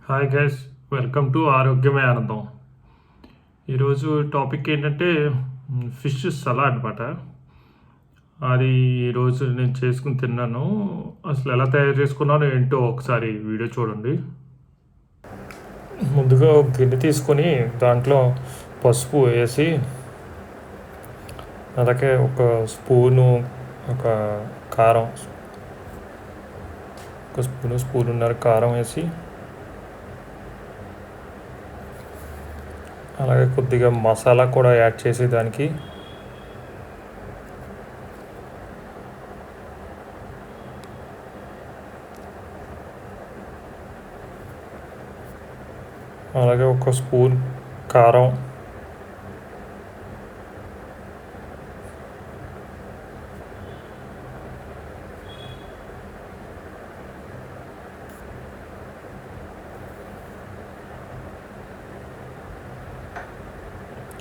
Hi guys, welcome to ఆరోగ్యమే ఆనందం. ఈరోజు టాపిక్ ఏంటంటే ఫిష్ సలాడ్ అనమాట. అది ఈరోజు నేను చేసుకుని తిన్నాను. అసలు ఎలా తయారు చేసుకున్నానో ఏంటో ఒకసారి వీడియో చూడండి. ముందుగా ఒక గిన్నె తీసుకొని దాంట్లో పసుపు వేసి, అలాగే ఒక స్పూను ఒక కారం, ఒక స్పూనున్నర కారం వేసి, అలాగే కొద్దిగా మసాలా కూడా యాడ్ చేసి దానికి అలాగే ఒక స్పూన్ కారం,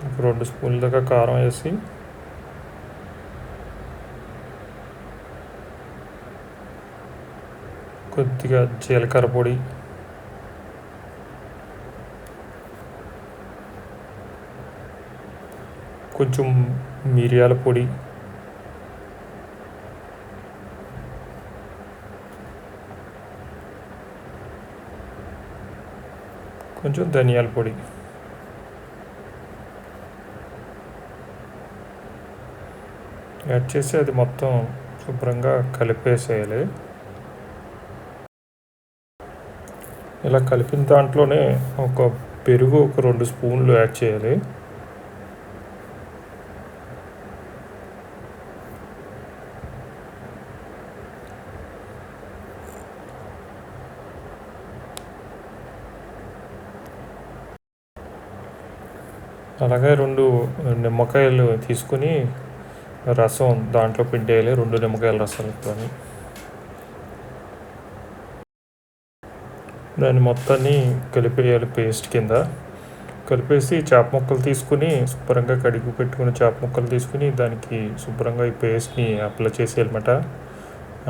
ఒక 2 స్పూన్ల దాకా కారం వేసి, కొద్దిగా జీలకర్ర పొడి, కొంచెం మిరియాల పొడి, కొంచెం ధనియాల పొడి యాడ్ చేసి అది మొత్తం శుభ్రంగా కలిపేసేయాలి. ఇలా కలిపిన దాంట్లోనే ఒక పెరుగు ఒక 2 స్పూన్లు యాడ్ చేయాలి. అలాగే 2 నిమ్మకాయలు తీసుకుని రసం దాంట్లో పిండేయాలి. 2 నిమ్మకాయల రసాలతోని దాన్ని మొత్తాన్ని కలిపేయాలి పేస్ట్ కింద. కలిపేసి చేప ముక్కలు తీసుకుని శుభ్రంగా కడిగి పెట్టుకుని చేప ముక్కలు తీసుకుని దానికి శుభ్రంగా ఈ పేస్ట్ని అప్లై చేసేయాలన్నమాట.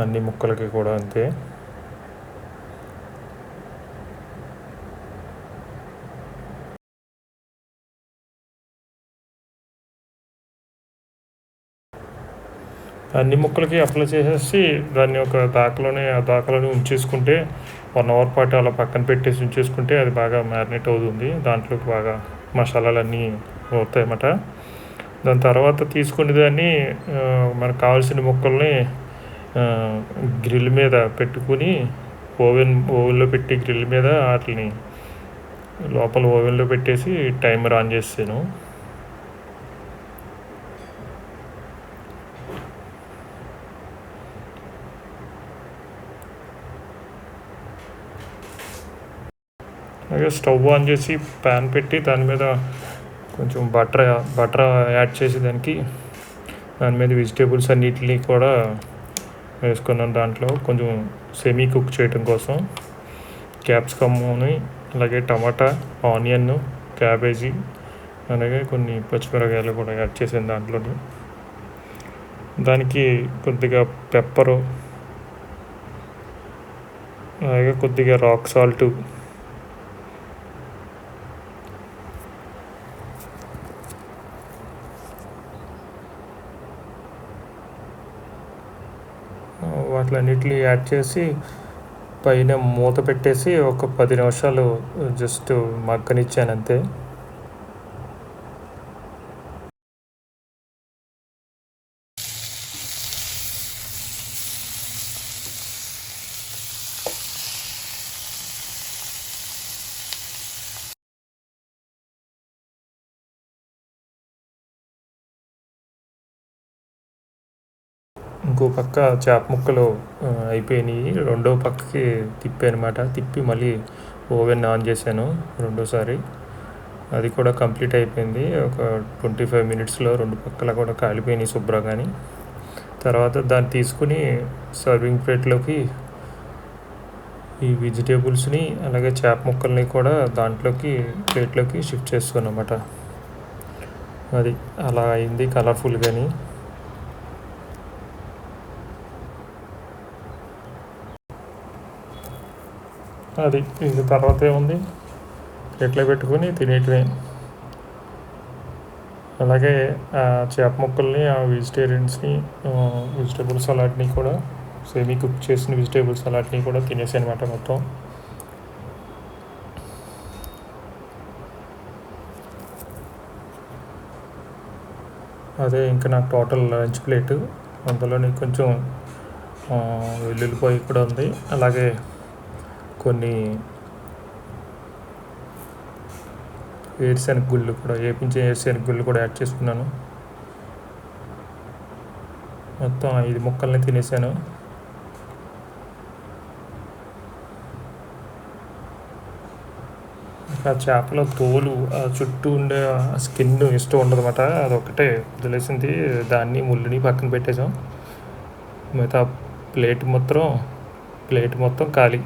అన్ని ముక్కలకి కూడా అంతే. అన్ని ముక్కలకి అప్లై చేసేసి దాన్ని ఒక ఆ దాకలోనే ఉంచేసుకుంటే 1 అవర్ పాటు అలా పక్కన పెట్టేసి ఉంచేసుకుంటే అది బాగా మ్యారినేట్ అవుతుంది. దాంట్లోకి బాగా మసాలాలన్నీ అవుతాయి అన్నమాట. దాని తర్వాత తీసుకుని దాన్ని మనకు కావాల్సిన ముక్కల్ని గ్రిల్ మీద పెట్టుకుని ఓవెన్లో పెట్టి గ్రిల్ మీద వాటిని లోపల ఓవెన్లో పెట్టేసి టైమర్ ఆన్ చేసాను. అలాగే స్టవ్ ఆన్ చేసి ప్యాన్ పెట్టి దాని మీద కొంచెం బటర్ యాడ్ చేసి దాని మీద వెజిటేబుల్స్ అన్నిటిని కూడా వేసుకున్నాను. దాంట్లో కొంచెం సెమీ కుక్ చేయడం కోసం క్యాప్సికమ్ని, అలాగే టమాటా, ఆనియన్, క్యాబేజీ, అలాగే కొన్ని పచ్చిమిరకాయలు కూడా యాడ్ చేసాను దాంట్లోని. దానికి కొద్దిగా పెప్పరు, అలాగే కొద్దిగా రాక్ సాల్ట్, వాటిలన్నిటిని యాడ్ చేసి పైన మూత పెట్టేసి ఒక 10 నిమిషాలు జస్ట్ మగ్గనిచ్చాను అంతే. ఇంకో పక్క చేప ముక్కలు అయిపోయినాయి. రెండో పక్కకి తిప్పానమాట. తిప్పి మళ్ళీ ఓవెన్ ఆన్ చేశాను రెండోసారి. అది కూడా కంప్లీట్ అయిపోయింది. ఒక 25 మినిట్స్లో 2 పక్కల కూడా కాలిపోయినాయి శుభ్రంగాని. తర్వాత దాన్ని తీసుకుని సర్వింగ్ ప్లేట్లోకి ఈ వెజిటేబుల్స్ని, అలాగే చేప ముక్కల్ని కూడా ప్లేట్లోకి షిఫ్ట్ చేస్తాను. అది అలా అయింది కలర్ఫుల్గాని. అది ఇది తర్వాత ఏముంది, ప్లేట్లో పెట్టుకొని తినేటివే. అలాగే చేప ముక్కల్ని ఆ వెజిటేరియన్స్ని వెజిటేబుల్ సలాడ్ని కూడా సెమీ కుక్ చేసిన వెజిటేబుల్ సలాడ్ని కూడా తినేసి అనమాట మొత్తం. అదే ఇంకా నాకు టోటల్ లంచ్ ప్లేటు. అందులోని కొంచెం వెల్లుల్లిపాయ కూడా ఉంది, అలాగే కొన్ని వేరుశెనగ గుళ్ళు కూడా, వేపించే వేరుశెనగ గుళ్ళు కూడా యాడ్ చేసుకున్నాను. మొత్తం 5 ముక్కల్ని తినేసాను. ఆ చేపల తోలు, ఆ చుట్టూ ఉండే స్కిన్ ఇష్టం ఉండదు అన్నమాట. అదొక్కటే వదిలేసింది, దాన్ని ముళ్ళుని పక్కన పెట్టేసాం. మిగతా ప్లేట్ మొత్తం ఖాళీ.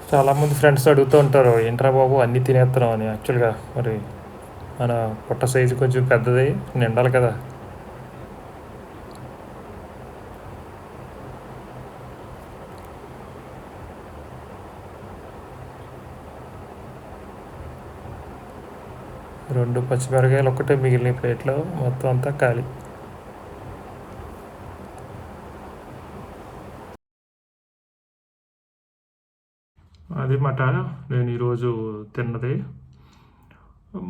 చాలామంది ఫ్రెండ్స్ అడుగుతూ ఉంటారు, ఏంట్రా బాబు అన్నీ తినేస్తున్నాం అని. యాక్చువల్గా మరి మన పొట్ట సైజు కొంచెం పెద్దది, నిండాలి కదా. రెండు పచ్చిమిరకాయలు ఒక్కటే మిగిలిన ప్లేట్లో, మొత్తం అంతా ఖాళీ. అది మాట నేను ఈరోజు తిన్నది.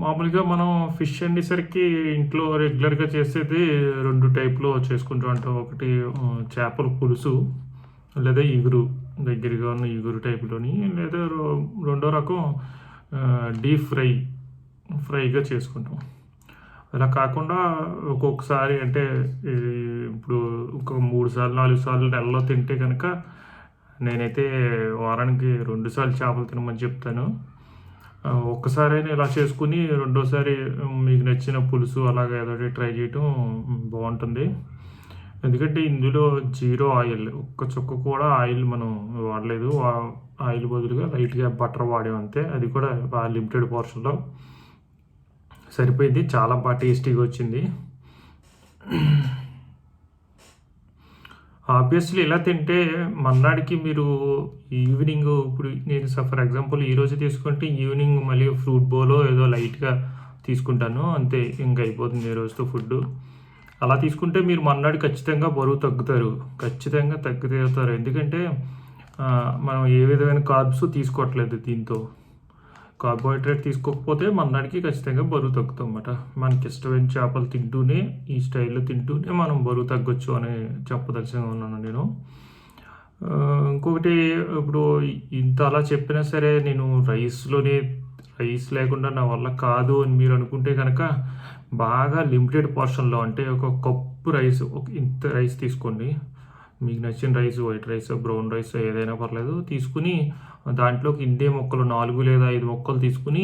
మామూలుగా మనం ఫిష్ అనేసరికి ఇంట్లో రెగ్యులర్గా చేసేది 2 టైప్లో చేసుకుంటూ ఉంటాం. ఒకటి చేపల పులుసు, లేదా ఇగురు, దగ్గరగా ఉన్న ఇగురు టైపులోని, లేదా రెండో రకం డీప్ ఫ్రైగా చేసుకుంటాం. అలా కాకుండా ఒక్కొక్కసారి అంటే ఇప్పుడు ఒక 3 సార్లు 4 సార్లు నెలలో తింటే కనుక నేనైతే వారానికి 2 సార్లు చేపలు తినమని చెప్తాను. ఒక్కసారైనా ఇలా చేసుకుని రెండోసారి మీకు నచ్చిన పులుసు అలాగ ఏదో ట్రై చేయటం బాగుంటుంది. ఎందుకంటే ఇందులో 0 ఆయిల్, ఒక్క చుక్క కూడా ఆయిల్ మనం వాడలేదు. ఆయిల్ బదులుగా లైట్గా బటర్ వాడాం అంతే. అది కూడా బాగా లిమిటెడ్ పోర్షన్లో సరిపోయింది. చాలా బాగా టేస్టీగా వచ్చింది. ఆబ్వియస్లీ ఇలా తింటే మర్నాడికి మీరు ఈవినింగ్, ఇప్పుడు నేను ఫర్ ఎగ్జాంపుల్ ఈరోజు తీసుకుంటే ఈవినింగ్ మళ్ళీ ఫ్రూట్ బౌలో ఏదో లైట్గా తీసుకుంటాను అంతే, ఇంక అయిపోతుంది ఈ రోజుతో ఫుడ్. అలా తీసుకుంటే మీరు మర్నాడు ఖచ్చితంగా బరువు తగ్గుతారు, ఖచ్చితంగా తగ్గుతారు. ఎందుకంటే మనం ఏ విధమైన కార్బ్స్ తీసుకోవట్లేదు. దీంతో కార్బోహైడ్రేట్ తీసుకోకపోతే మర్నాడికి ఖచ్చితంగా బరువు తగ్గుతాం అన్నమాట. మనకి ఇష్టమైన చేపలు తింటూనే, ఈ స్టైల్లో తింటూనే మనం బరువు తగ్గొచ్చు అని చెప్పదలసిగా ఉన్నాను నేను. ఇంకొకటి, ఇప్పుడు ఇంత అలా చెప్పినా సరే నేను రైస్ లేకుండా నా వల్ల కాదు అని మీరు అనుకుంటే కనుక బాగా లిమిటెడ్ పోర్షన్లో, అంటే ఒక కప్పు రైస్, ఇంత రైస్ తీసుకోండి. మీకు నచ్చిన rice, white rice, brown rice ఏదైనా పర్లేదు, తీసుకుని దాంట్లోకి ఇందే ముక్కలు 4 లేదా 5 ముక్కలు తీసుకుని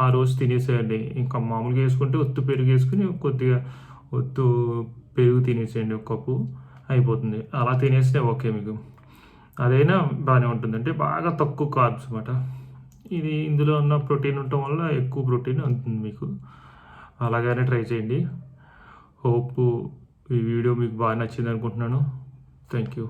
ఆ రోజు తినేసేయండి. ఇంకా మామూలుగా వేసుకుంటే ఒత్తు పెరుగు వేసుకుని కొద్దిగా ఒత్తు పెరుగు తినేసేయండి, ఒక కప్పు అయిపోతుంది. అలా తినేస్తే ఓకే మీకు. అదైనా బాగానే ఉంటుంది, అంటే బాగా తక్కువ కార్బ్స్ అన్నమాట. ఇది ఇందులో ఉన్న ప్రోటీన్ ఉండటం వల్ల ఎక్కువ ప్రోటీన్ అందుతుంది మీకు. అలాగనే ట్రై చేయండి. హోప్ ఈ వీడియో మీకు బాగా నచ్చింది అనుకుంటున్నాను. Thank you.